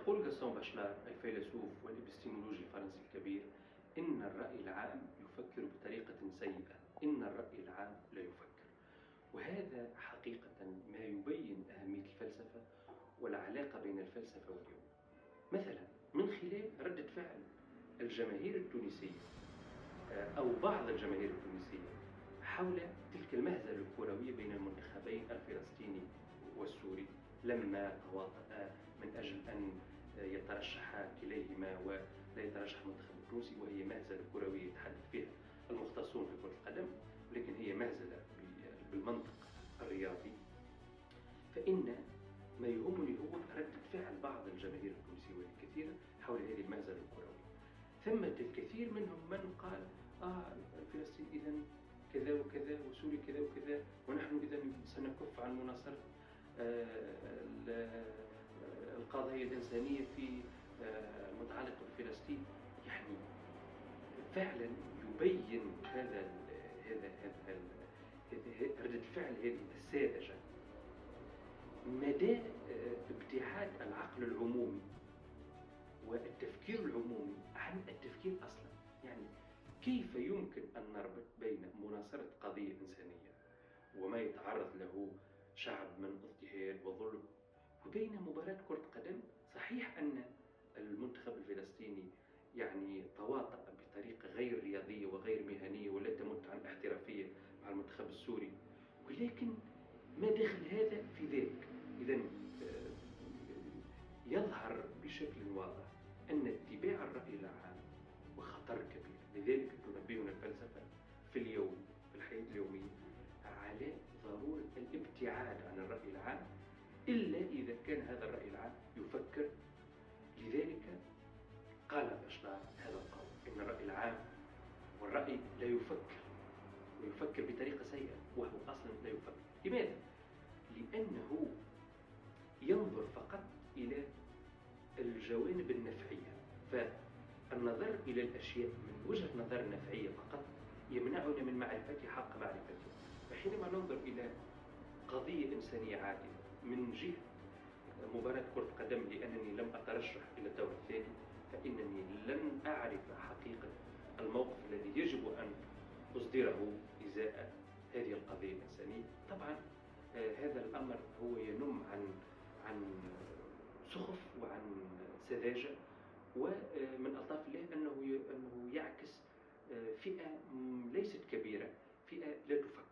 يقول غاسون باشلار الفيلسوف والإبستيمولوجي الفرنسي الكبير: إن الرأي العام يفكر بطريقة سيئة، إن الرأي العام لا يفكر. وهذا حقيقة ما يبين أهمية الفلسفة والعلاقة بين الفلسفة واليوم. مثلا من خلال ردة فعل الجماهير التونسية أو بعض الجماهير التونسية حول تلك المهزلة الكروية بين المنتخبين الفلسطيني والسوري لما تواطئا من أجل أن يترشح كليهما ولا يترشح المنتخب التونسي، وهي مهزلة كروية يتحدث فيها المختصون في كرة القدم، ولكن هي مهزلة بالمنطق الرياضي. فإن ما يهمني هو ردة فعل بعض الجماهير التونسية والكثيرة حول هذه المهزلة الكروية. ثمة الكثير منهم من قال: فلسطين إذن كذا وكذا، وسوريا كذا وكذا، ونحن إذن سنكف عن مناصرة القضايا الإنسانية في المتعلقة بفلسطين. يعني فعلا يبين هذا ردة الفعل هذه الساذجة مدى ابتعاد العقل العمومي والتفكير العمومي عن التفكير أصلا. يعني كيف يمكن أن نربط بين مناصرة قضية إنسانية وما يتعرض له شعب من اضطهاد وظلم وبين مباراة كرة قدم؟ صحيح أن المنتخب الفلسطيني يعني تواطأ بطريقة غير رياضية وغير مهنية ولا تمت عن احترافية مع المنتخب السوري، ولكن ما دخل هذا في ذلك؟ إذن يظهر بشكل واضح أن اتباع الرأي العام وخطر كبير. لذلك تنبهنا الفلسفة في اليوم في الحياة اليومية على ضرورة الابتعاد عن الرأي العام، إلا إذا كان هذا الرأي العام يفكر. لذلك قال باشلار هذا القول: إن الرأي العام والرأي لا يفكر، ويفكر بطريقة سيئة، وهو أصلا لا يفكر. لماذا؟ لأنه ينظر فقط إلى الجوانب النفعية، فالنظر إلى الأشياء من وجهة نظر نفعية فقط يمنعنا من معرفة حق معرفته. فحينما ننظر إلى قضية إنسانية عادلة من جهة مباراة كرة قدم لأنني لم أترشح إلى الدور الثاني، فإنني لن أعرف حقيقة الموقف الذي يجب أن أصدره إزاء هذه القضية الإنسانية. طبعا هذا الأمر هو ينم عن سخف وعن سذاجة، ومن ألطاف الله أنه يعكس فئة ليست كبيرة، فئة لا تفكر.